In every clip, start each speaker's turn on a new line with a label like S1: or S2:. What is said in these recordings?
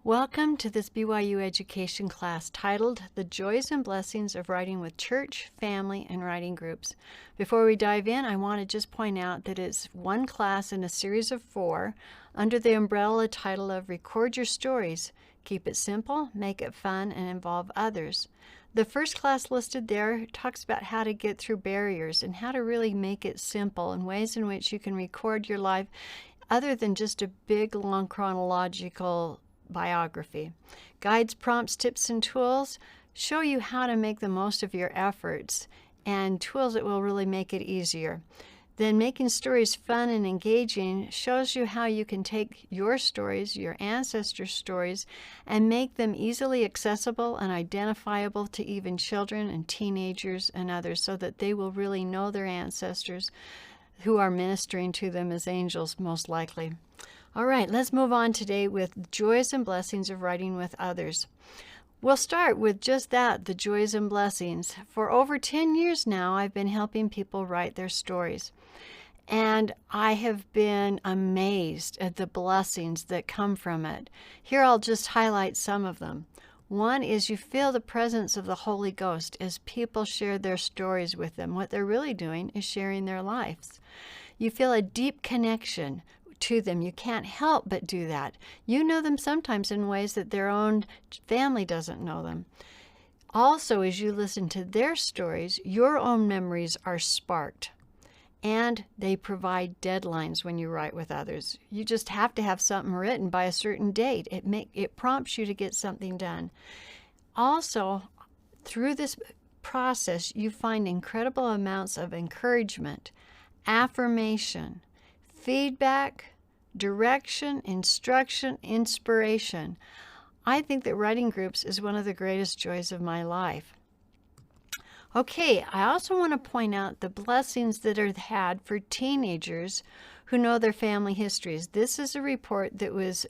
S1: Welcome to this BYU education class titled The Joys and Blessings of Writing with Church, Family, and Writing Groups. Before we dive in, I want to just point out that it's one class in a series of 4 under the umbrella title of Record Your Stories. Keep it simple, make it fun, and involve others. The first class listed there talks about how to get through barriers and how to really make it simple and ways in which you can record your life other than just a big, long chronological biography. Guides, prompts, tips, and tools show you how to make the most of your efforts and tools that will really make it easier. Then making stories fun and engaging shows you how you can take your stories, your ancestors' stories, and make them easily accessible and identifiable to even children and teenagers and others so that they will really know their ancestors who are ministering to them as angels most likely. All right, let's move on today with joys and blessings of writing with others. We'll start with just that, the joys and blessings. For over 10 years now, I've been helping people write their stories. And I have been amazed at the blessings that come from it. Here I'll just highlight some of them. One is you feel the presence of the Holy Ghost as people share their stories with them. What they're really doing is sharing their lives. You feel a deep connection to them. You can't help but do that. You know them sometimes in ways that their own family doesn't know them. Also, as you listen to their stories, your own memories are sparked. And they provide deadlines when you write with others. You just have to have something written by a certain date. It prompts you to get something done. Also, through this process, you find incredible amounts of encouragement, affirmation, feedback, direction, instruction, inspiration. I think that writing groups is one of the greatest joys of my life. Okay, I also want to point out the blessings that are had for teenagers who know their family histories. This is a report that was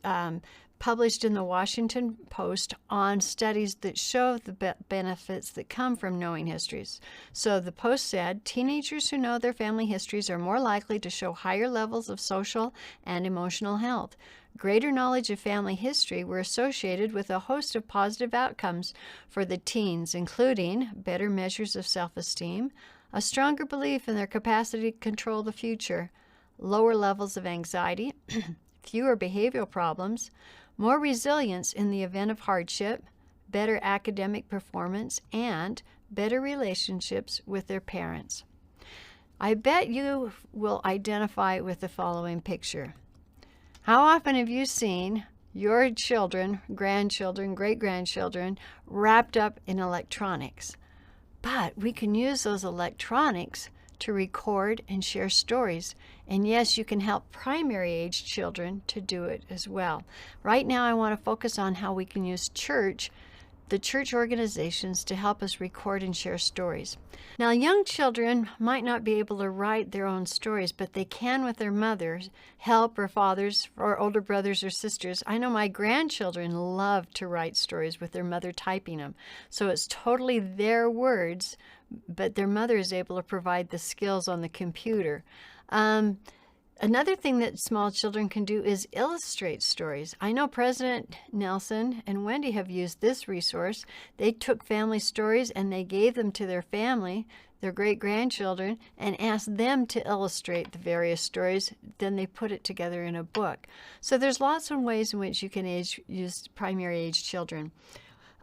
S1: published in the Washington Post on studies that show the benefits that come from knowing histories. So the Post said, teenagers who know their family histories are more likely to show higher levels of social and emotional health. Greater knowledge of family history were associated with a host of positive outcomes for the teens, including better measures of self-esteem, a stronger belief in their capacity to control the future, lower levels of anxiety, fewer behavioral problems, more resilience in the event of hardship, better academic performance, and better relationships with their parents. I bet you will identify with the following picture. How often have you seen your children, grandchildren, great-grandchildren wrapped up in electronics? But we can use those electronics to record and share stories. And yes, you can help primary age children to do it as well. Right now, I want to focus on how we can use the church organizations to help us record and share stories. Now, young children might not be able to write their own stories, but they can with their mothers, help, or fathers, or older brothers or sisters. I know my grandchildren love to write stories with their mother typing them. So it's totally their words, but their mother is able to provide the skills on the computer. Another thing that small children can do is illustrate stories. I know President Nelson and Wendy have used this resource. They took family stories and they gave them to their family, their great-grandchildren, and asked them to illustrate the various stories. Then they put it together in a book. So there's lots of ways in which you can use primary age children.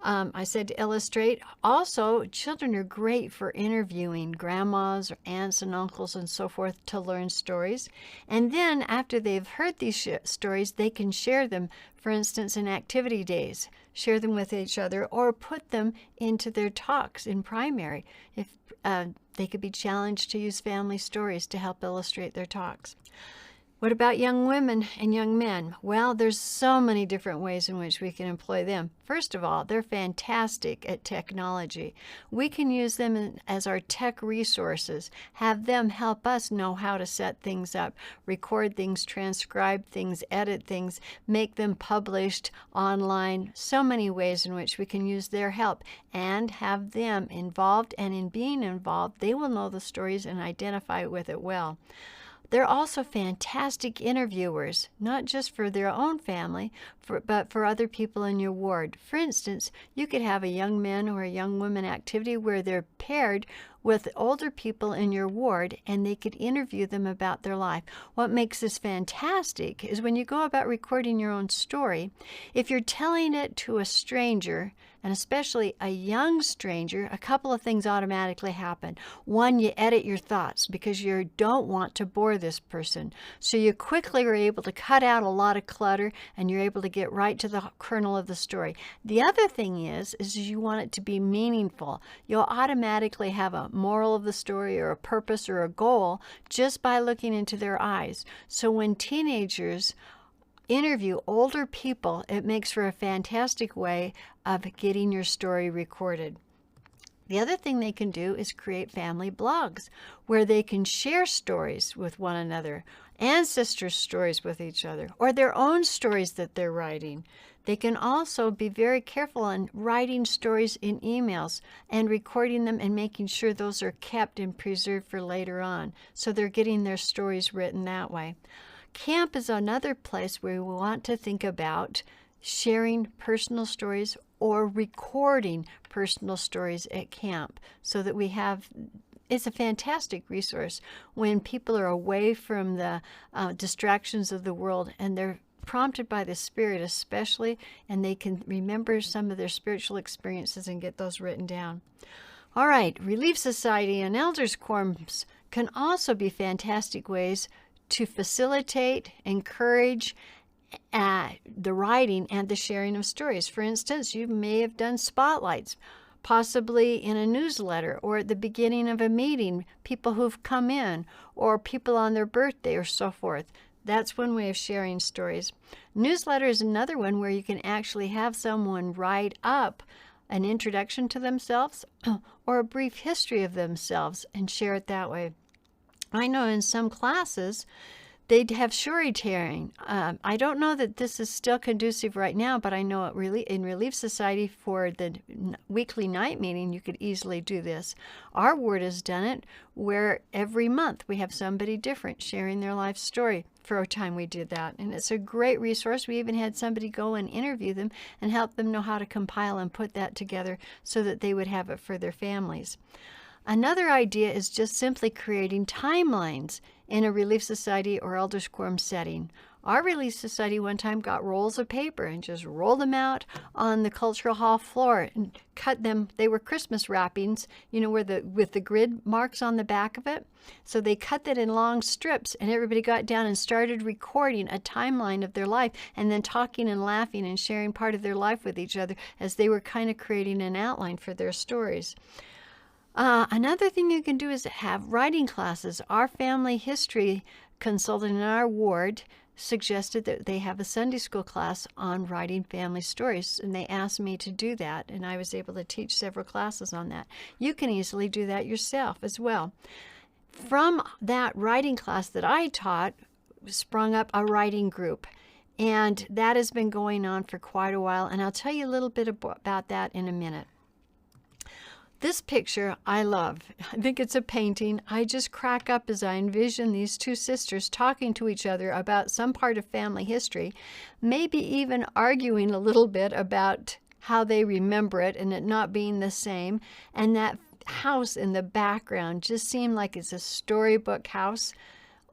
S1: I said to illustrate. Also, children are great for interviewing grandmas or aunts and uncles and so forth to learn stories. And then after they've heard these stories, they can share them, for instance, in activity days, share them with each other, or put them into their talks in primary. If they could be challenged to use family stories to help illustrate their talks. What about young women and young men? Well, there's so many different ways in which we can employ them. First of all, they're fantastic at technology. We can use them as our tech resources, have them help us know how to set things up, record things, transcribe things, edit things, make them published online. So many ways in which we can use their help and have them involved, and in being involved, they will know the stories and identify with it well. They're also fantastic interviewers, not just for their own family, but for other people in your ward. For instance, you could have a young man or a young woman activity where they're paired with older people in your ward, and they could interview them about their life. What makes this fantastic is when you go about recording your own story, if you're telling it to a stranger, and especially a young stranger, a couple of things automatically happen. One, you edit your thoughts because you don't want to bore this person. So you quickly are able to cut out a lot of clutter, and you're able to get right to the kernel of the story. The other thing is you want it to be meaningful. You'll automatically have a moral of the story or a purpose or a goal just by looking into their eyes. So when teenagers interview older people, it makes for a fantastic way of getting your story recorded. The other thing they can do is create family blogs where they can share stories with one another, ancestor stories with each other, or their own stories that they're writing. They can also be very careful in writing stories in emails and recording them and making sure those are kept and preserved for later on. So they're getting their stories written that way. Camp is another place where we want to think about sharing personal stories or recording personal stories at camp so that we have, it's a fantastic resource when people are away from the distractions of the world and they're prompted by the Spirit especially, and they can remember some of their spiritual experiences and get those written down. All right, Relief Society and Elders Quorums can also be fantastic ways to facilitate, encourage the writing and the sharing of stories. For instance, you may have done spotlights, possibly in a newsletter or at the beginning of a meeting, people who've come in or people on their birthday or so forth. That's one way of sharing stories. Newsletter is another one where you can actually have someone write up an introduction to themselves or a brief history of themselves and share it that way. I know in some classes, they'd have storytelling. I don't know that this is still conducive right now, but I know in Relief Society for the weekly night meeting, you could easily do this. Our ward has done it where every month we have somebody different sharing their life story. For a time we did that, and it's a great resource. We even had somebody go and interview them and help them know how to compile and put that together so that they would have it for their families. Another idea is just simply creating timelines in a Relief Society or Elders Quorum setting. Our Relief Society one time got rolls of paper and just rolled them out on the cultural hall floor and cut them. They were Christmas wrappings, with the grid marks on the back of it. So they cut that in long strips, and everybody got down and started recording a timeline of their life and then talking and laughing and sharing part of their life with each other as they were kind of creating an outline for their stories. Another thing you can do is have writing classes. Our family history consultant in our ward suggested that they have a Sunday school class on writing family stories, and they asked me to do that, and I was able to teach several classes on that. You can easily do that yourself as well. From that writing class that I taught sprung up a writing group, and that has been going on for quite a while, and I'll tell you a little bit about that in a minute. This picture I love. I think it's a painting. I just crack up as I envision these two sisters talking to each other about some part of family history, maybe even arguing a little bit about how they remember it and it not being the same. And that house in the background just seemed like it's a storybook house.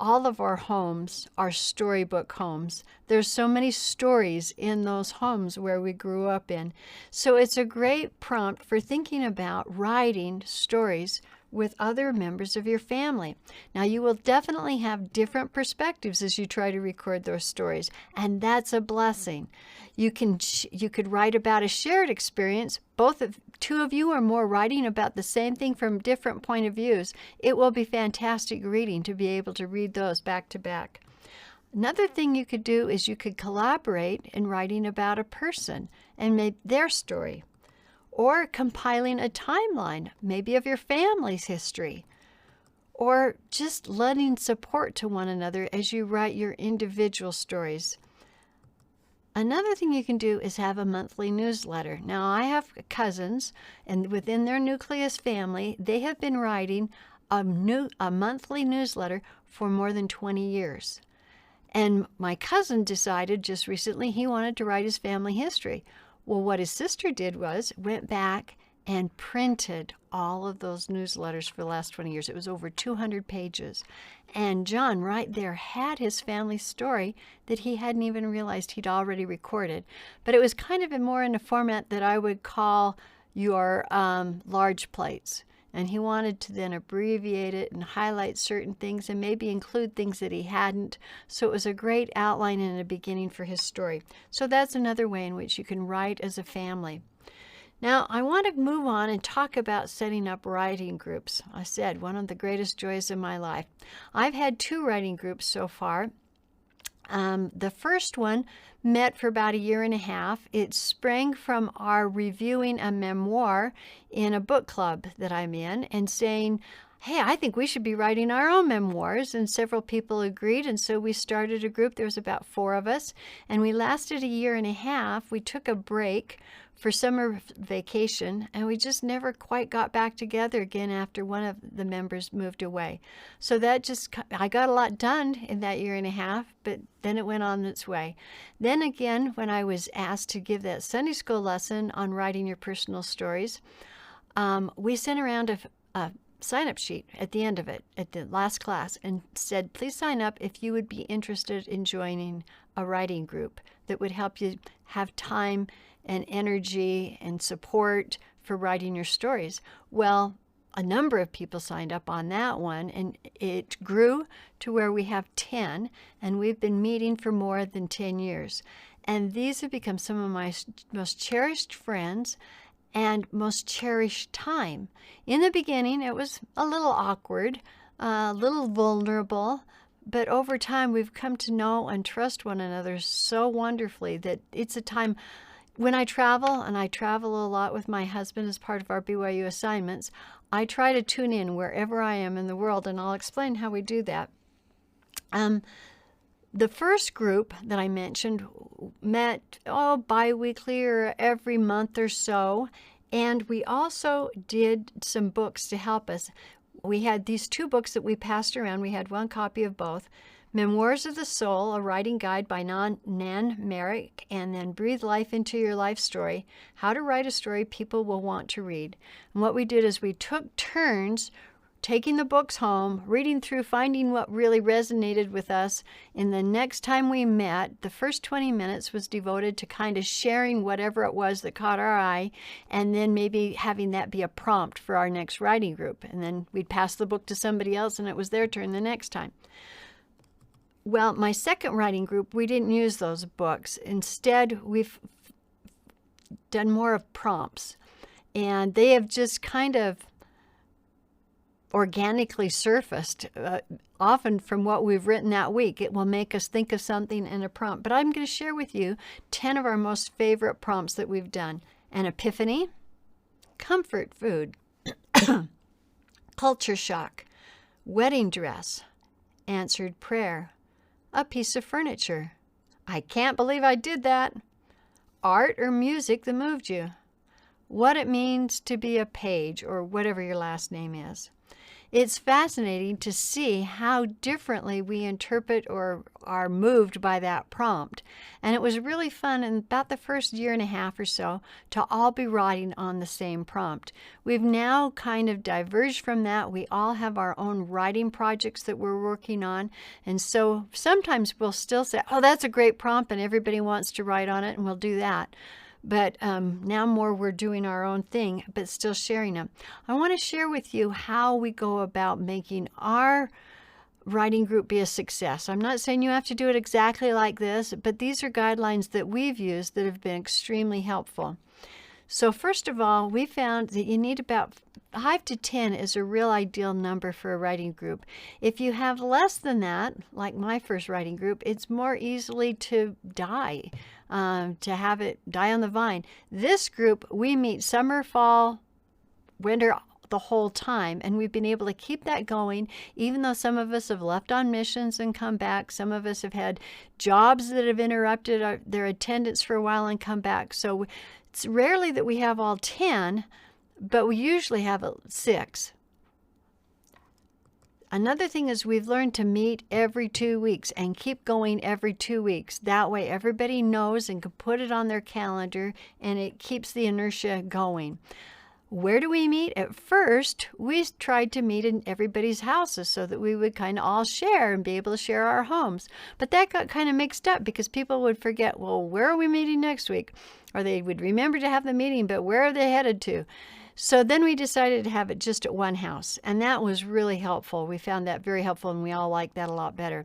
S1: All of our homes are storybook homes. There's so many stories in those homes where we grew up in. So it's a great prompt for thinking about writing stories with other members of your family. Now, you will definitely have different perspectives as you try to record those stories, and that's a blessing. You could write about a shared experience. Two of you or more writing about the same thing from different point of views. It will be fantastic reading to be able to read those back to back. Another thing you could do is you could collaborate in writing about a person and maybe their story, or compiling a timeline, maybe of your family's history, or just lending support to one another as you write your individual stories. Another thing you can do is have a monthly newsletter. Now, I have cousins, and within their nucleus family, they have been writing a monthly newsletter for more than 20 years. And my cousin decided just recently he wanted to write his family history. Well, what his sister did was went back and printed all of those newsletters for the last 20 years. It was over 200 pages. And John right there had his family story that he hadn't even realized he'd already recorded. But it was kind of more in a format that I would call your large plates. And he wanted to then abbreviate it and highlight certain things and maybe include things that he hadn't. So it was a great outline and a beginning for his story. So that's another way in which you can write as a family. Now, I want to move on and talk about setting up writing groups. I said, one of the greatest joys of my life. I've had 2 writing groups so far. The first one met for about a year and a half. It sprang from our reviewing a memoir in a book club that I'm in and saying, hey, I think we should be writing our own memoirs. And several people agreed. And so we started a group. There was about 4 of us. And we lasted a year and a half. We took a break for summer vacation, and we just never quite got back together again after one of the members moved away. So I got a lot done in that year and a half, but then it went on its way. Then again, when I was asked to give that Sunday school lesson on writing your personal stories, we sent around a sign-up sheet at the end of it, at the last class, and said, please sign up if you would be interested in joining a writing group that would help you have time and energy and support for writing your stories. Well, a number of people signed up on that one, and it grew to where we have 10, and we've been meeting for more than 10 years. And these have become some of my most cherished friends and most cherished time. In the beginning, it was a little awkward, a little vulnerable, but over time, we've come to know and trust one another so wonderfully that it's a time when I travel, and I travel a lot with my husband as part of our BYU assignments, I try to tune in wherever I am in the world, and I'll explain how we do that. The first group that I mentioned met bi-weekly or every month or so, and we also did some books to help us. We had these 2 books that we passed around. We had 1 copy of both. Memoirs of the Soul, a writing guide by Nan Merrick, and then Breathe Life into Your Life Story, how to write a story people will want to read. And what we did is we took turns taking the books home, reading through, finding what really resonated with us. And the next time we met, the first 20 minutes was devoted to kind of sharing whatever it was that caught our eye, and then maybe having that be a prompt for our next writing group. And then we'd pass the book to somebody else, and it was their turn the next time. Well, my second writing group, we didn't use those books. Instead, we've done more of prompts. And they have just kind of organically surfaced, often from what we've written that week. It will make us think of something in a prompt. But I'm going to share with you 10 of our most favorite prompts that we've done. An epiphany, comfort food, culture shock, wedding dress, answered prayer, a piece of furniture, I can't believe I did that, art or music that moved you, what it means to be a Page, or whatever your last name is. It's fascinating to see how differently we interpret or are moved by that prompt. And it was really fun in about the first year and a half or so to all be writing on the same prompt. We've now kind of diverged from that. We all have our own writing projects that we're working on. And so sometimes we'll still say, oh, that's a great prompt and everybody wants to write on it, and we'll do that. But now more we're doing our own thing, but still sharing them. I want to share with you how we go about making our writing group be a success. I'm not saying you have to do it exactly like this, but these are guidelines that we've used that have been extremely helpful. So first of all, we found that you need about 5 to 10 is a real ideal number for a writing group. If you have less than that, like my first writing group, it's more easily to die, to have it die on the vine. This group, we meet summer, fall, winter, the whole time, and we've been able to keep that going, even though some of us have left on missions and come back. Some of us have had jobs that have interrupted their attendance for a while and come back. So it's rarely that we have all 10, but we usually have 6. Another thing is we've learned to meet every 2 weeks and keep going every 2 weeks. That way everybody knows and can put it on their calendar, and it keeps the inertia going. Where do we meet? At first, we tried to meet in everybody's houses so that we would kind of all share and be able to share our homes. But that got kind of mixed up because people would forget, well, where are we meeting next week? Or they would remember to have the meeting, but where are they headed to? So then we decided to have it just at one house, and that was really helpful. We found that very helpful, and we all liked that a lot better.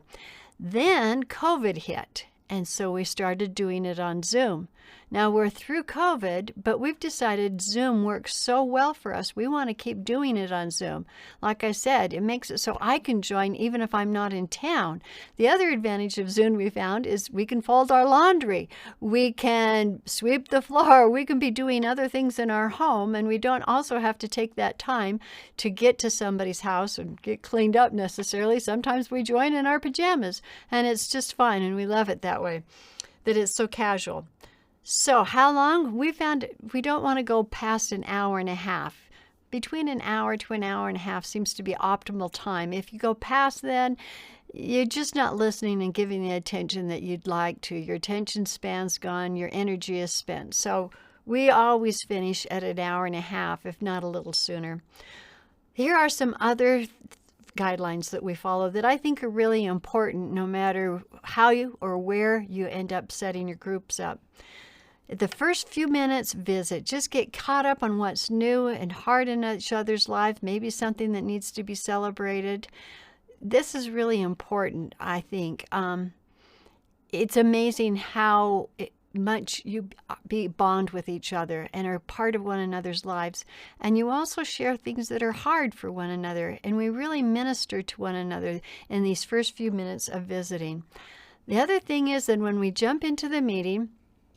S1: Then COVID hit, and so we started doing it on Zoom. Now we're through COVID, but we've decided Zoom works so well for us. We want to keep doing it on Zoom. Like I said, it makes it so I can join even if I'm not in town. The other advantage of Zoom we found is we can fold our laundry. We can sweep the floor. We can be doing other things in our home, and we don't also have to take that time to get to somebody's house and get cleaned up necessarily. Sometimes we join in our pajamas, and it's just fine, and we love it that way, that it's so casual. So how long? We found we don't want to go past an hour and a half. Between an hour to an hour and a half seems to be optimal time. If you go past then, you're just not listening and giving the attention that you'd like to. Your attention span's gone, your energy is spent. So we always finish at an hour and a half, if not a little sooner. Here are some other guidelines that we follow that I think are really important no matter how you or where you end up setting your groups up. The first few minutes visit, just get caught up on what's new and hard in each other's life, maybe something that needs to be celebrated. This is really important, I think. It's amazing how much you bond with each other and are part of one another's lives. And you also share things that are hard for one another. And we really minister to one another in these first few minutes of visiting. The other thing is that when we jump into the meeting,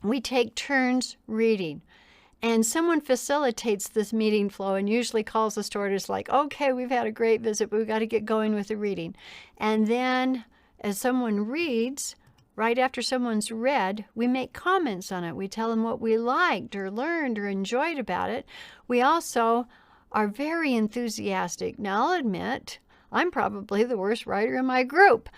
S1: we take turns reading, and someone facilitates this meeting flow and usually calls us to orders like, okay, we've had a great visit, but we've got to get going with the reading. And then as someone reads, right after someone's read, we make comments on it. We tell them what we liked or learned or enjoyed about it. We also are very enthusiastic. Now, I'll admit, I'm probably the worst writer in my group.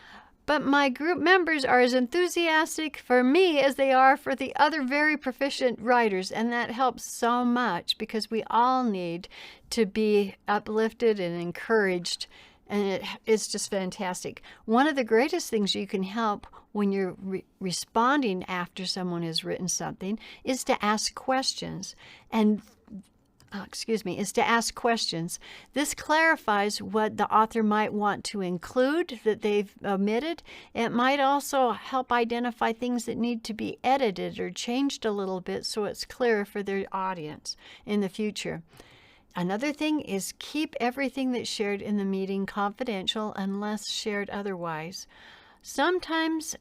S1: But my group members are as enthusiastic for me as they are for the other very proficient writers. And that helps so much because we all need to be uplifted and encouraged. And it's just fantastic. One of the greatest things you can help when you're responding after someone has written something is to ask questions. Is to ask questions. This clarifies what the author might want to include that they've omitted. It might also help identify things that need to be edited or changed a little bit so it's clearer for their audience in the future. Another thing is keep everything that's shared in the meeting confidential unless shared otherwise. Sometimes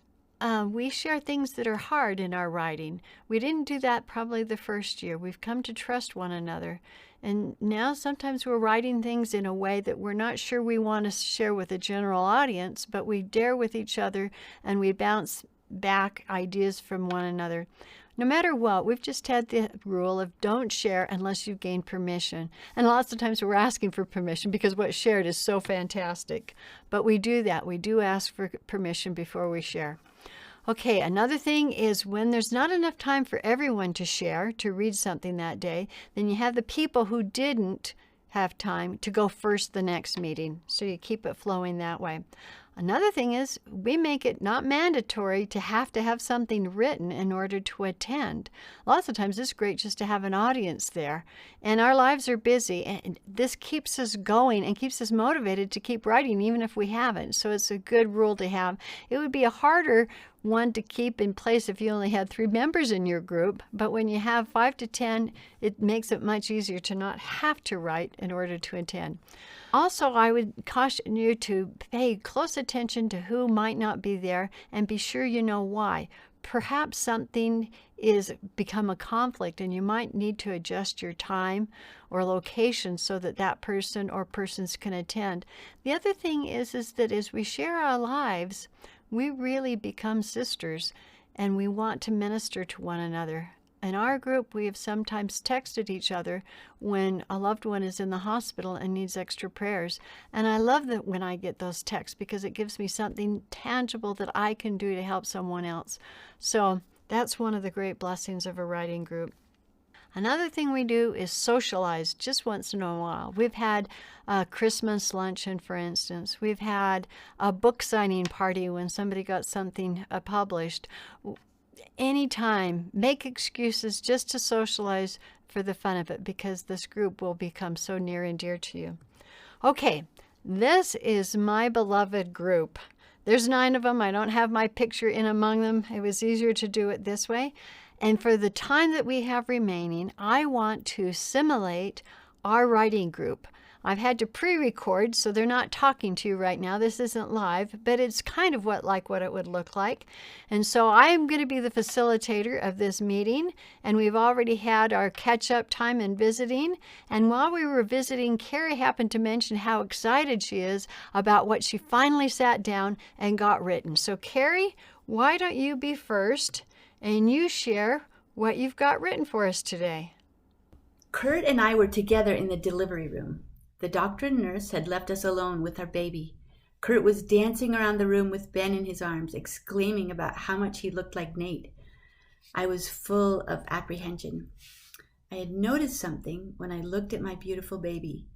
S1: we share things that are hard in our writing. We didn't do that probably the first year. We've come to trust one another. And now sometimes we're writing things in a way that we're not sure we want to share with the general audience, but we dare with each other and we bounce back ideas from one another. No matter what, we've just had the rule of don't share unless you've gained permission. And lots of times we're asking for permission because what's shared is so fantastic. But we do that. We do ask for permission before we share. Okay, another thing is when there's not enough time for everyone to share, to read something that day, then you have the people who didn't have time to go first the next meeting. So you keep it flowing that way. Another thing is we make it not mandatory to have something written in order to attend. Lots of times it's great just to have an audience there. And our lives are busy, and this keeps us going and keeps us motivated to keep writing even if we haven't. So it's a good rule to have. It would be a harder one to keep in place if you only had 3 members in your group, but when you have 5 to 10, it makes it much easier to not have to write in order to attend. Also, I would caution you to pay close attention to who might not be there and be sure you know why. Perhaps something is become a conflict and you might need to adjust your time or location so that that person or persons can attend. The other thing is that as we share our lives, we really become sisters and we want to minister to one another. in our group, we have sometimes texted each other when a loved one is in the hospital and needs extra prayers. And I love that when I get those texts because it gives me something tangible that I can do to help someone else. So that's one of the great blessings of a writing group. Another thing we do is socialize just once in a while. We've had a Christmas luncheon, for instance. We've had a book signing party when somebody got something published. Anytime, make excuses just to socialize for the fun of it because this group will become so near and dear to you. Okay, this is my beloved group. There's 9 of them. I don't have my picture in among them. It was easier to do it this way. And for the time that we have remaining, I want to simulate our writing group. I've had to pre-record, so they're not talking to you right now. This isn't live, but it's kind of what it would look like. And so I'm going to be the facilitator of this meeting, and we've already had our catch-up time in visiting. And while we were visiting, Carrie happened to mention how excited she is about what she finally sat down and got written. So Carrie, why don't you be first? And you share what you've got written for us today.
S2: Kurt and I were together in the delivery room. The doctor and nurse had left us alone with our baby. Kurt was dancing around the room with Ben in his arms, exclaiming about how much he looked like Nate. I was full of apprehension. I had noticed something when I looked at my beautiful baby.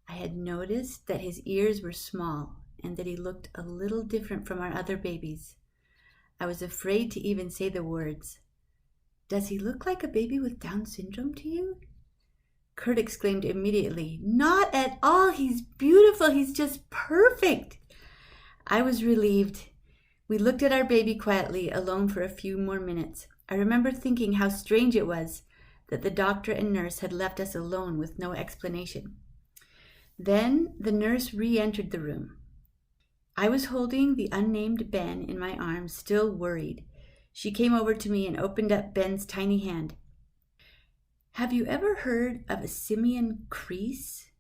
S2: I had noticed that his ears were small and that he looked a little different from our other babies. I was afraid to even say the words. "Does he look like a baby with Down syndrome to you?" Kurt exclaimed immediately, "Not at all. He's beautiful. He's just perfect." I was relieved. We looked at our baby quietly, alone for a few more minutes. I remember thinking how strange it was that the doctor and nurse had left us alone with no explanation. Then the nurse re-entered the room. I was holding the unnamed Ben in my arms, still worried. She came over to me and opened up Ben's tiny hand. "Have you ever heard of a simian crease?"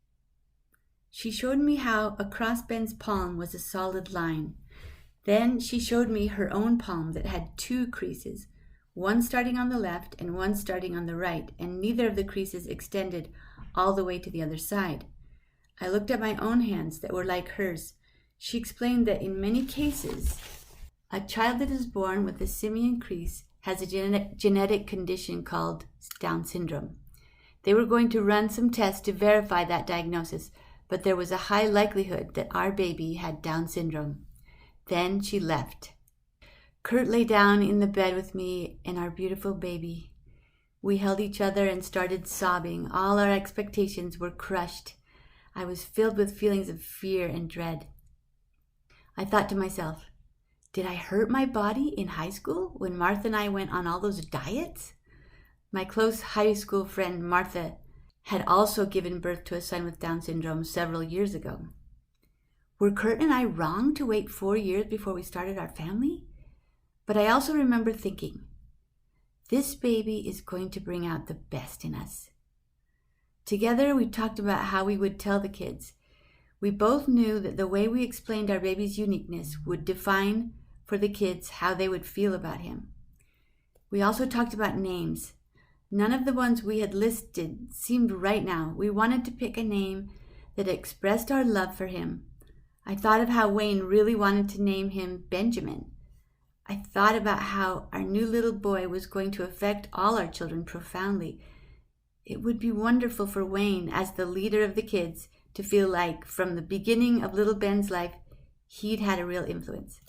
S2: She showed me how across Ben's palm was a solid line. Then she showed me her own palm that had 2 creases, one starting on the left and one starting on the right, and neither of the creases extended all the way to the other side. I looked at my own hands that were like hers. She explained that in many cases, a child that is born with a simian crease has a genetic condition called Down syndrome. They were going to run some tests to verify that diagnosis, but there was a high likelihood that our baby had Down syndrome. Then she left. Kurt lay down in the bed with me and our beautiful baby. We held each other and started sobbing. All our expectations were crushed. I was filled with feelings of fear and dread. I thought to myself, did I hurt my body in high school when Martha and I went on all those diets? My close high school friend Martha had also given birth to a son with Down syndrome several years ago. Were Kurt and I wrong to wait 4 years before we started our family? But I also remember thinking, this baby is going to bring out the best in us. Together we talked about how we would tell the kids. We both knew that the way we explained our baby's uniqueness would define for the kids how they would feel about him. We also talked about names. None of the ones we had listed seemed right now. We wanted to pick a name that expressed our love for him. I thought of how Wayne really wanted to name him Benjamin. I thought about how our new little boy was going to affect all our children profoundly. It would be wonderful for Wayne, as the leader of the kids, to feel like from the beginning of little Ben's life, he'd had a real influence.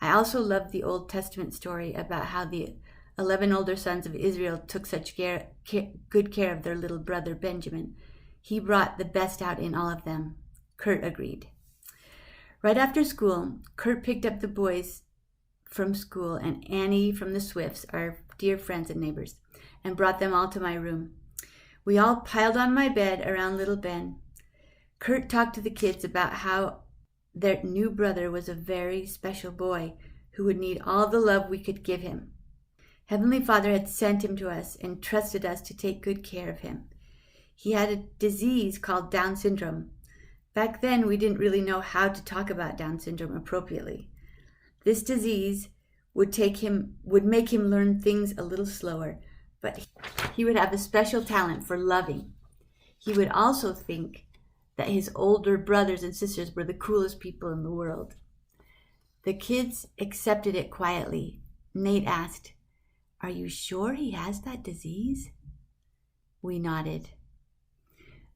S2: I also loved the Old Testament story about how the 11 older sons of Israel took such good care of their little brother Benjamin. He brought the best out in all of them. Kurt agreed. Right after school, Kurt picked up the boys from school and Annie from the Swifts, our dear friends and neighbors, and brought them all to my room. We all piled on my bed around little Ben. Kurt talked to the kids about how their new brother was a very special boy who would need all the love we could give him. Heavenly Father had sent him to us and trusted us to take good care of him. He had a disease called Down syndrome. Back then, we didn't really know how to talk about Down syndrome appropriately. This disease would make him learn things a little slower, but he would have a special talent for loving. He would also think that his older brothers and sisters were the coolest people in the world. The kids accepted it quietly. Nate asked, "Are you sure he has that disease?" We nodded.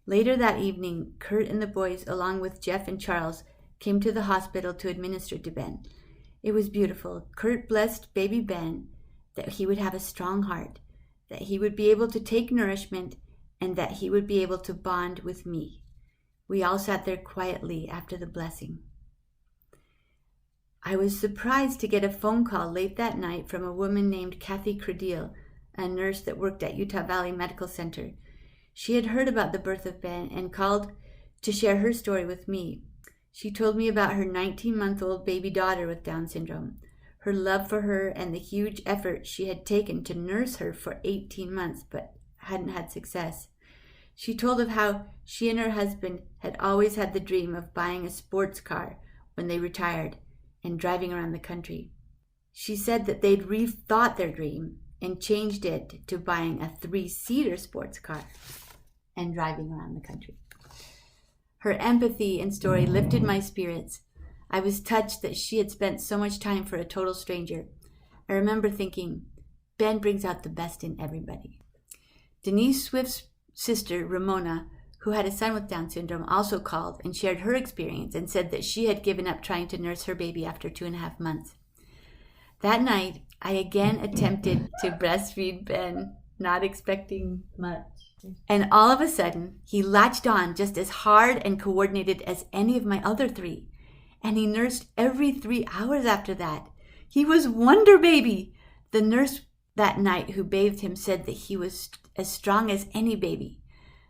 S2: Later that evening, Kurt and the boys, along with Jeff and Charles, came to the hospital to administer to Ben. It was beautiful. Kurt blessed baby Ben that he would have a strong heart, that he would be able to take nourishment, and that he would be able to bond with me. We all sat there quietly after the blessing. I was surprised to get a phone call late that night from a woman named Kathy Credile, a nurse that worked at Utah Valley Medical Center. She had heard about the birth of Ben and called to share her story with me. She told me about her 19-month-old baby daughter with Down syndrome, her love for her, and the huge effort she had taken to nurse her for 18 months but hadn't had success. She told of how she and her husband had always had the dream of buying a sports car when they retired and driving around the country. She said that they'd rethought their dream and changed it to buying a 3-seater sports car and driving around the country. Her empathy and story lifted my spirits. I was touched that she had spent so much time for a total stranger. I remember thinking, Ben brings out the best in everybody. Denise Swift's sister, Ramona, who had a son with Down syndrome, also called and shared her experience and said that she had given up trying to nurse her baby after 2.5 months. That night, I again attempted to breastfeed Ben, not expecting much. And all of a sudden, he latched on just as hard and coordinated as any of my other 3. And he nursed every 3 hours after that. He was Wonder Baby. The nurse that night who bathed him said that he was as strong as any baby.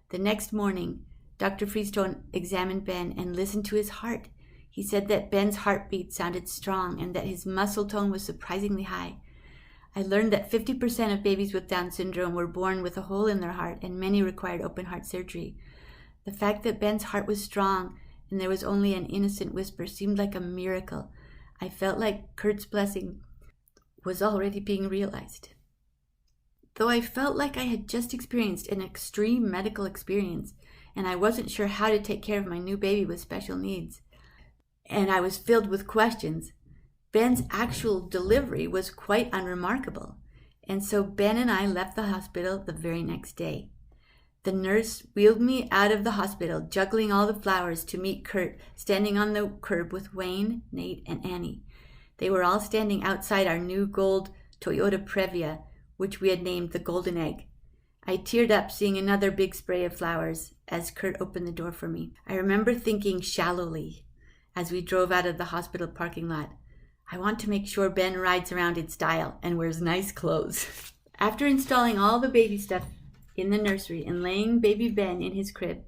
S2: The next morning, Dr. Freestone examined Ben and listened to his heart. He said that Ben's heartbeat sounded strong and that his muscle tone was surprisingly high. I learned that 50% of babies with Down syndrome were born with a hole in their heart, and many required open heart surgery. The fact that Ben's heart was strong and there was only an innocent whisper seemed like a miracle. I felt like Kurt's blessing was already being realized. Though I felt like I had just experienced an extreme medical experience, and I wasn't sure how to take care of my new baby with special needs, and I was filled with questions, Ben's actual delivery was quite unremarkable, and so Ben and I left the hospital the very next day. The nurse wheeled me out of the hospital, juggling all the flowers, to meet Kurt, standing on the curb with Wayne, Nate, and Annie. They were all standing outside our new gold Toyota Previa, which we had named the Golden Egg. I teared up seeing another big spray of flowers as Kurt opened the door for me. I remember thinking shallowly as we drove out of the hospital parking lot, I want to make sure Ben rides around in style and wears nice clothes. After installing all the baby stuff in the nursery and laying baby Ben in his crib,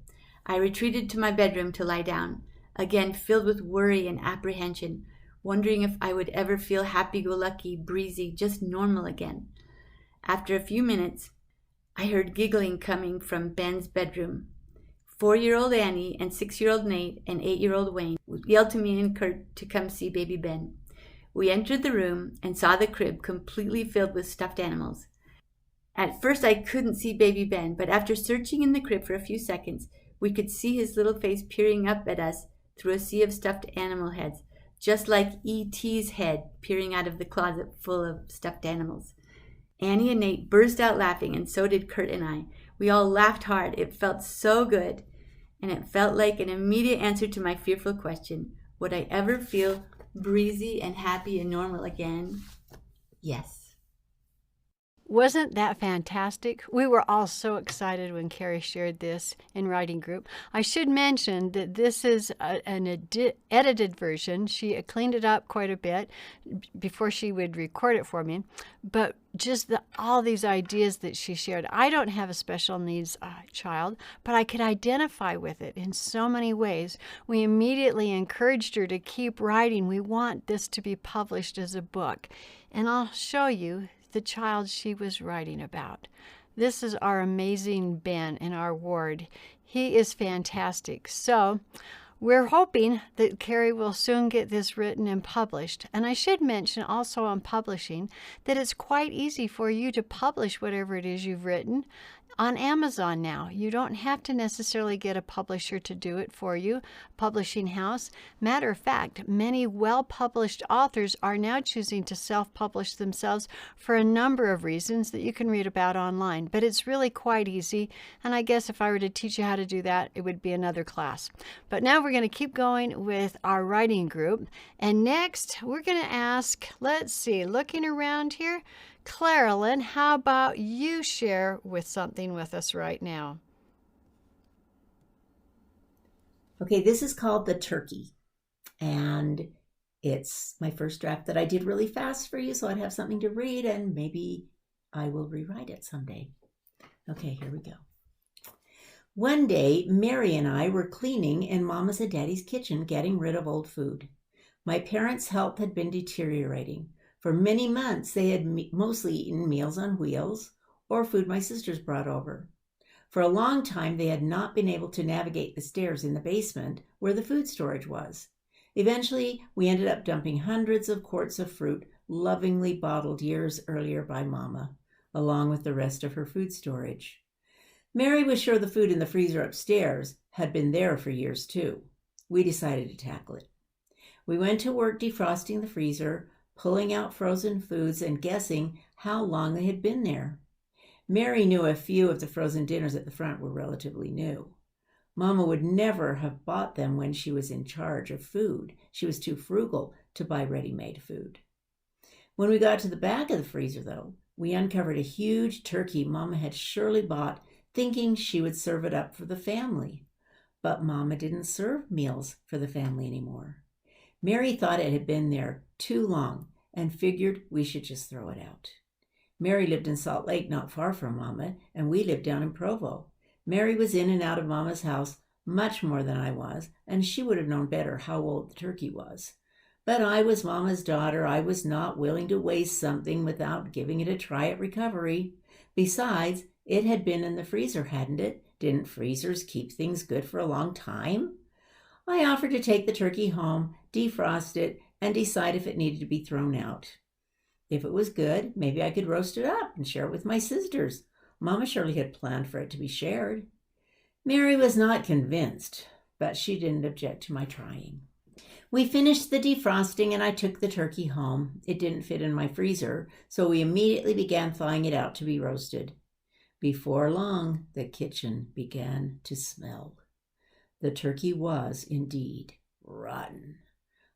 S2: I retreated to my bedroom to lie down, again filled with worry and apprehension, wondering if I would ever feel happy-go-lucky, breezy, just normal again. After a few minutes, I heard giggling coming from Ben's bedroom. 4-year-old Annie and 6-year-old Nate and 8-year-old Wayne yelled to me and Kurt to come see baby Ben. We entered the room and saw the crib completely filled with stuffed animals. At first I couldn't see baby Ben, but after searching in the crib for a few seconds, we could see his little face peering up at us through a sea of stuffed animal heads, just like E.T.'s head peering out of the closet full of stuffed animals. Annie and Nate burst out laughing, and so did Kurt and I. We all laughed hard. It felt so good, and it felt like an immediate answer to my fearful question, would I ever feel breezy and happy and normal again? Yes.
S1: Wasn't that fantastic? We were all so excited when Carrie shared this in writing group. I should mention that this is an edited version. She cleaned it up quite a bit before she would record it for me. But just all these ideas that she shared. I don't have a special needs child, but I could identify with it in so many ways. We immediately encouraged her to keep writing. We want this to be published as a book. And I'll show you the child she was writing about. This is our amazing Ben in our ward. He is fantastic. So We're hoping that Carrie will soon get this written and published. And I should mention also on publishing that it's quite easy for you to publish whatever it is you've written on Amazon now. You don't have to necessarily get a publisher to do it for you, publishing house. Matter of fact, many well-published authors are now choosing to self-publish themselves for a number of reasons that you can read about online. But it's really quite easy, and I guess if I were to teach you how to do that, it would be another class. But now we're going to keep going with our writing group, and next we're going to ask, let's see, looking around here, Claralyn, how about you share with something with us right now?
S3: Okay, this is called The Turkey, and it's my first draft that I did really fast for you, so I'd have something to read, and maybe I will rewrite it someday. Okay, here we go. One day, Mary and I were cleaning in Mama's and Daddy's kitchen, getting rid of old food. My parents' health had been deteriorating. For many months, they had mostly eaten Meals on Wheels or food my sisters brought over. For a long time, they had not been able to navigate the stairs in the basement where the food storage was. Eventually, we ended up dumping hundreds of quarts of fruit lovingly bottled years earlier by Mama, along with the rest of her food storage. Mary was sure the food in the freezer upstairs had been there for years too. We decided to tackle it. We went to work defrosting the freezer, pulling out frozen foods, and guessing how long they had been there. Mary knew a few of the frozen dinners at the front were relatively new. Mama would never have bought them when she was in charge of food. She was too frugal to buy ready-made food. When we got to the back of the freezer, though, we uncovered a huge turkey Mama had surely bought, thinking she would serve it up for the family. But Mama didn't serve meals for the family anymore. Mary thought it had been there too long and figured we should just throw it out. Mary lived in Salt Lake, not far from Mama, and we lived down in Provo. Mary was in and out of Mama's house much more than I was, and she would have known better how old the turkey was. But I was Mama's daughter. I was not willing to waste something without giving it a try at recovery. Besides, it had been in the freezer, hadn't it? Didn't freezers keep things good for a long time? I offered to take the turkey home, defrost it, and decide if it needed to be thrown out. If it was good, maybe I could roast it up and share it with my sisters. Mama surely had planned for it to be shared. Mary was not convinced, but she didn't object to my trying. We finished the defrosting and I took the turkey home. It didn't fit in my freezer, so we immediately began thawing it out to be roasted. Before long, the kitchen began to smell. The turkey was indeed rotten.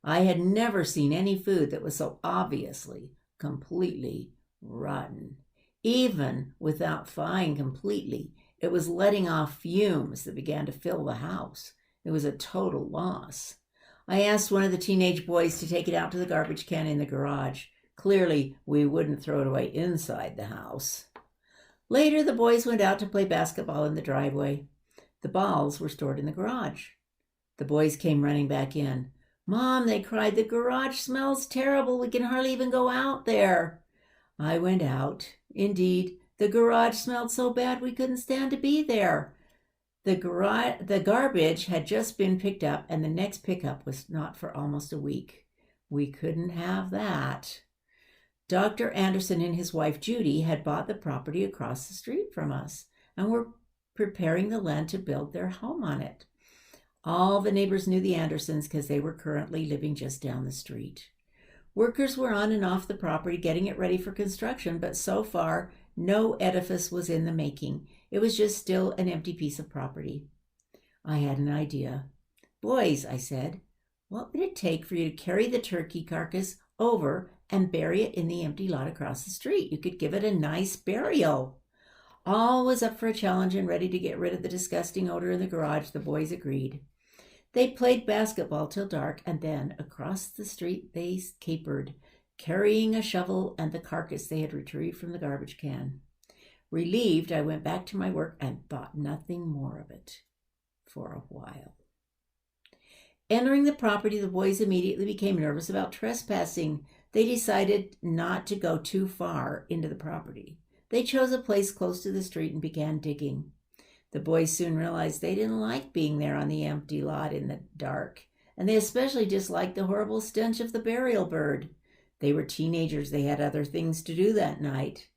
S3: I had never seen any food that was so obviously, completely rotten. Even without thawing completely, it was letting off fumes that began to fill the house. It was a total loss. I asked one of the teenage boys to take it out to the garbage can in the garage. Clearly, we wouldn't throw it away inside the house. Later, the boys went out to play basketball in the driveway. The balls were stored in the garage. The boys came running back in. "Mom," they cried, "the garage smells terrible. We can hardly even go out there." I went out. Indeed, the garage smelled so bad we couldn't stand to be there. The garbage had just been picked up, and the next pickup was not for almost a week. We couldn't have that. Dr. Anderson and his wife Judy had bought the property across the street from us and were preparing the land to build their home on it. All the neighbors knew the Andersons because they were currently living just down the street. Workers were on and off the property getting it ready for construction, but so far, no edifice was in the making. It was just still an empty piece of property. I had an idea. "Boys," I said, "what would it take for you to carry the turkey carcass over and bury it in the empty lot across the street? You could give it a nice burial." All was up for a challenge and ready to get rid of the disgusting odor in the garage. The boys agreed. They played basketball till dark, and then across the street they capered, carrying a shovel and the carcass they had retrieved from the garbage can. Relieved, I went back to my work and thought nothing more of it for a while. Entering the property, the boys immediately became nervous about trespassing. They decided not to go too far into the property. They chose a place close to the street and began digging. The boys soon realized they didn't like being there on the empty lot in the dark, and they especially disliked the horrible stench of the burial bird. They were teenagers. They had other things to do that night.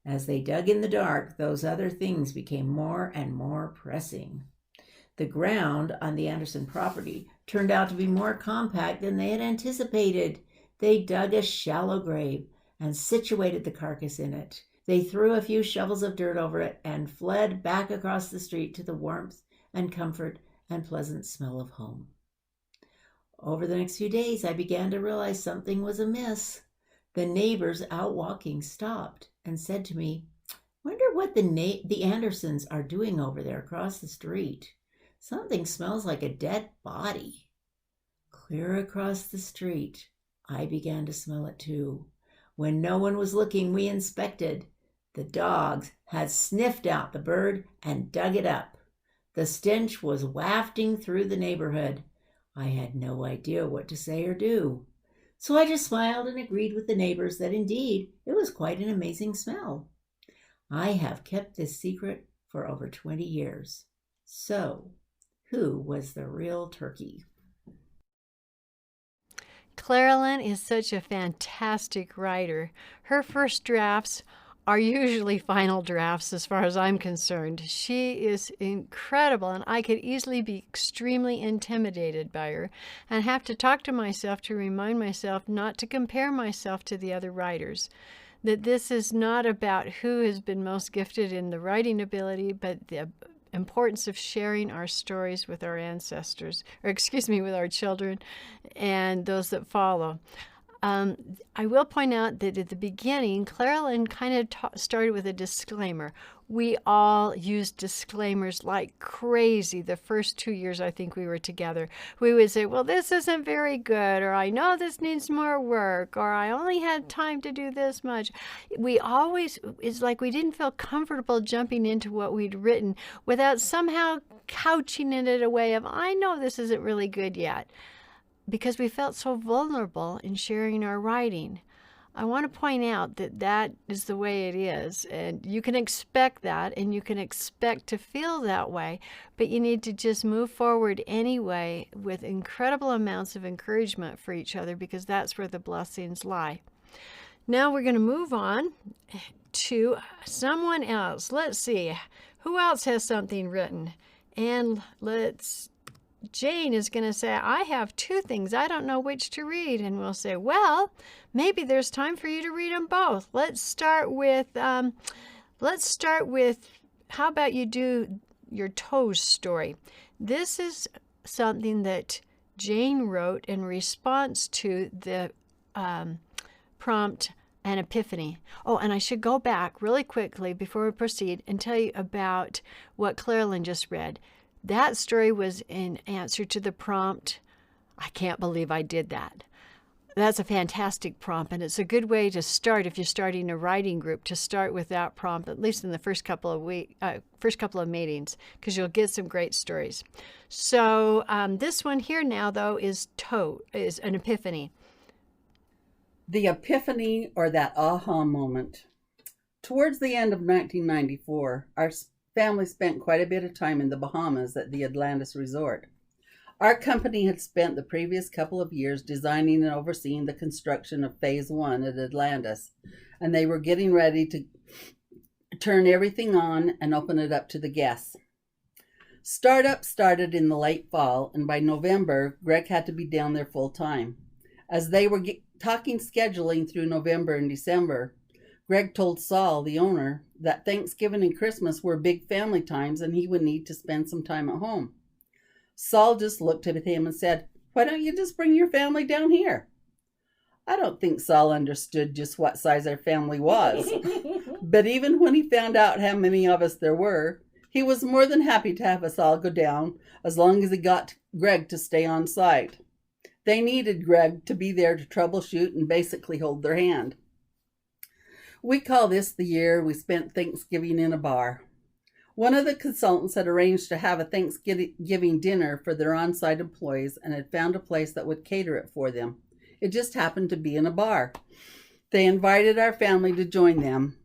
S3: As they dug in the dark, those other things became more and more pressing. The ground on the Anderson property turned out to be more compact than they had anticipated. They dug a shallow grave and situated the carcass in it. They threw a few shovels of dirt over it and fled back across the street to the warmth and comfort and pleasant smell of home. Over the next few days, I began to realize something was amiss. The neighbors out walking stopped and said to me, "Wonder what the Andersons are doing over there across the street. Something smells like a dead body." Clear across the street, I began to smell it too. When no one was looking, we inspected. The dogs had sniffed out the bird and dug it up. The stench was wafting through the neighborhood. I had no idea what to say or do. So I just smiled and agreed with the neighbors that indeed it was quite an amazing smell. I have kept this secret for over 20 years. So, who was the real turkey?
S1: Claralyn is such a fantastic writer. Her first drafts are usually final drafts as far as I'm concerned. She is incredible, and I could easily be extremely intimidated by her and have to talk to myself to remind myself not to compare myself to the other writers. That this is not about who has been most gifted in the writing ability, but the importance of sharing our stories with our ancestors, with our children and those that follow. I will point out that at the beginning, Claralyn kind of started with a disclaimer. We all used disclaimers like crazy the first 2 years I think we were together. We would say, well, this isn't very good, or I know this needs more work, or I only had time to do this much. It's like we didn't feel comfortable jumping into what we'd written without somehow couching it in a way of, I know this isn't really good yet, because we felt so vulnerable in sharing our writing. I want to point out that that is the way it is, and you can expect that, and you can expect to feel that way, but you need to just move forward anyway with incredible amounts of encouragement for each other, because that's where the blessings lie. Now we're going to move on to someone else. Let's see, who else has something written? And Jane is going to say, I have 2 things. I don't know which to read. And we'll say, well, maybe there's time for you to read them both. Let's start with, how about you do your toes story? This is something that Jane wrote in response to the prompt, An Epiphany. Oh, and I should go back really quickly before we proceed and tell you about what Claralyn just read. That story was in answer to the prompt, I can't believe I did that. That's a fantastic prompt, and it's a good way to start if you're starting a writing group, to start with that prompt, at least in the first couple of meetings, because you'll get some great stories. So this one here now, though, is An Epiphany.
S4: The epiphany, or that aha moment. Towards the end of 1994, our family spent quite a bit of time in the Bahamas at the Atlantis Resort. Our company had spent the previous couple of years designing and overseeing the construction of Phase 1 at Atlantis, and they were getting ready to turn everything on and open it up to the guests. Startup started in the late fall, and by November, Greg had to be down there full time. As they were talking scheduling through November and December, Greg told Saul, the owner, that Thanksgiving and Christmas were big family times and he would need to spend some time at home. Saul just looked at him and said, "Why don't you just bring your family down here?" I don't think Saul understood just what size our family was, but even when he found out how many of us there were, he was more than happy to have us all go down as long as he got Greg to stay on site. They needed Greg to be there to troubleshoot and basically hold their hand. We call this the year we spent Thanksgiving in a bar. One of the consultants had arranged to have a Thanksgiving dinner for their on-site employees and had found a place that would cater it for them. It just happened to be in a bar. They invited our family to join them.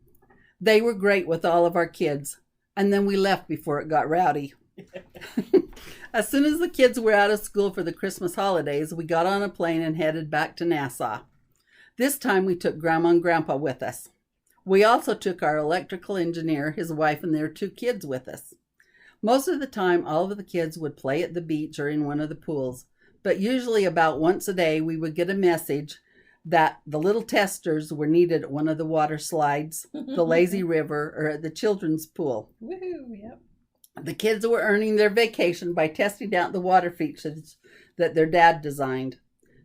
S4: They were great with all of our kids. and then we left before it got rowdy. As soon as the kids were out of school for the Christmas holidays, we got on a plane and headed back to Nassau. This time we took Grandma and Grandpa with us. We also took our electrical engineer, his wife, and their 2 kids with us. Most of the time, all of the kids would play at the beach or in one of the pools, but usually about once a day we would get a message that the little testers were needed at one of the water slides, the lazy river, or at the children's pool.
S5: Woohoo, yep.
S4: The kids were earning their vacation by testing out the water features that their dad designed.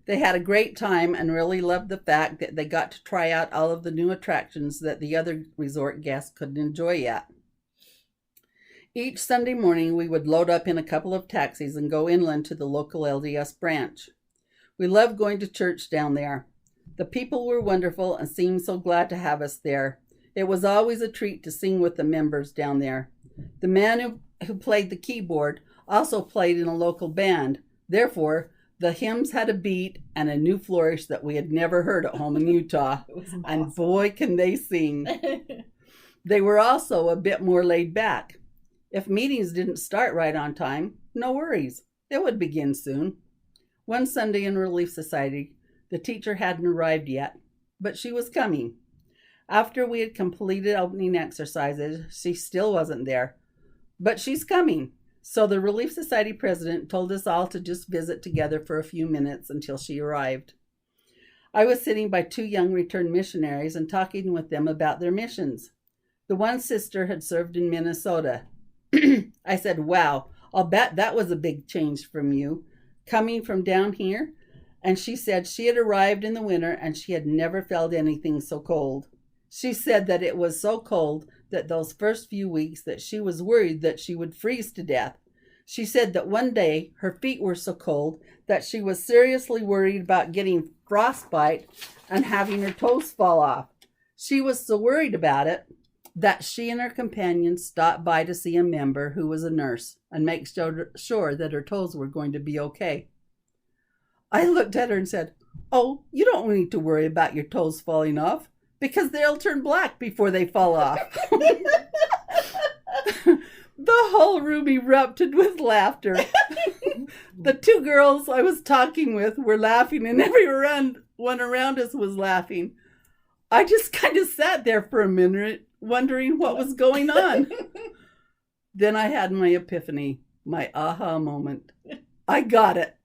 S4: They had a great time and really loved the fact that they got to try out all of the new attractions that the other resort guests couldn't enjoy yet. Each Sunday morning, we would load up in a couple of taxis and go inland to the local LDS branch. We loved going to church down there. The people were wonderful and seemed so glad to have us there. It was always a treat to sing with the members down there. The man who played the keyboard also played in a local band. Therefore, the hymns had a beat and a new flourish that we had never heard at home in Utah. And boy, can they sing. They were also a bit more laid back. If meetings didn't start right on time, no worries. It would begin soon. One Sunday in Relief Society, the teacher hadn't arrived yet, but she was coming. After we had completed opening exercises, she still wasn't there. But she's coming. So the Relief Society president told us all to just visit together for a few minutes until she arrived. I was sitting by 2 young returned missionaries and talking with them about their missions. The one sister had served in Minnesota. I said, "Wow, I'll bet that was a big change from you, coming from down here." And she said she had arrived in the winter and she had never felt anything so cold. She said that it was so cold that those first few weeks that she was worried that she would freeze to death. She said that one day her feet were so cold that she was seriously worried about getting frostbite and having her toes fall off. She was so worried about it that she and her companions stopped by to see a member who was a nurse and make sure that her toes were going to be okay. I looked at her and said, "Oh, you don't need to worry about your toes falling off because they'll turn black before they fall off." The whole room erupted with laughter. The 2 girls I was talking with were laughing and everyone around us was laughing. I just kind of sat there for a minute wondering what was going on. Then I had my epiphany, my aha moment. I got it.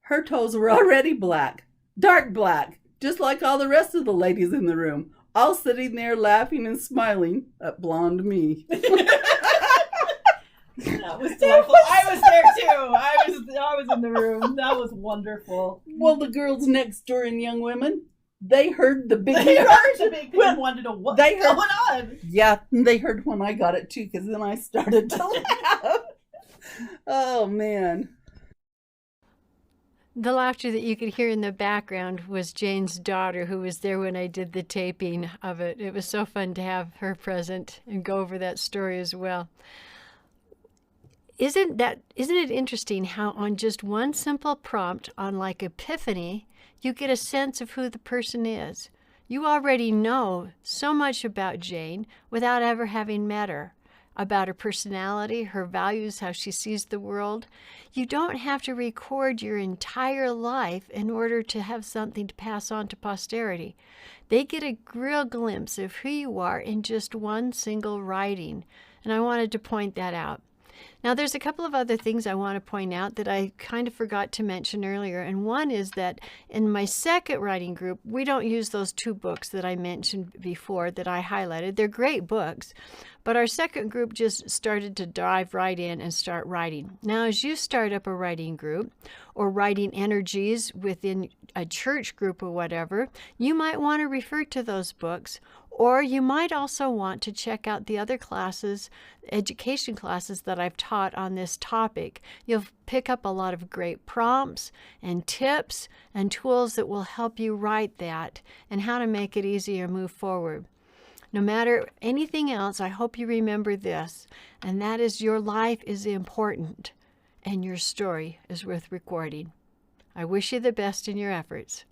S4: Her toes were already black, dark black, just like all the rest of the ladies in the room, all sitting there laughing and smiling at blonde me.
S5: That was delightful. I was there too. I was in the room. That was wonderful.
S4: Well, the girls next door in Young Women, they heard the big...
S5: They heard the big thing and wanted to know what's going on.
S4: Yeah, they heard when I got it too, because then I started to laugh. Oh, man.
S1: The laughter that you could hear in the background was Jane's daughter, who was there when I did the taping of it. It was so fun to have her present and go over that story as well. Isn't it interesting how on just one simple prompt on like Epiphany, you get a sense of who the person is? You already know so much about Jane without ever having met her, about her personality, her values, how she sees the world. You don't have to record your entire life in order to have something to pass on to posterity. They get a real glimpse of who you are in just one single writing, and I wanted to point that out. Now, there's a couple of other things I want to point out that I kind of forgot to mention earlier. And one is that in my second writing group, we don't use those 2 books that I mentioned before that I highlighted. They're great books. But our second group just started to dive right in and start writing. Now, as you start up a writing group or writing energies within a church group or whatever, you might want to refer to those books. Or you might also want to check out the other classes, education classes that I've taught on this topic. You'll pick up a lot of great prompts and tips and tools that will help you write that and how to make it easier to move forward. No matter anything else, I hope you remember this, and that is your life is important and your story is worth recording. I wish you the best in your efforts.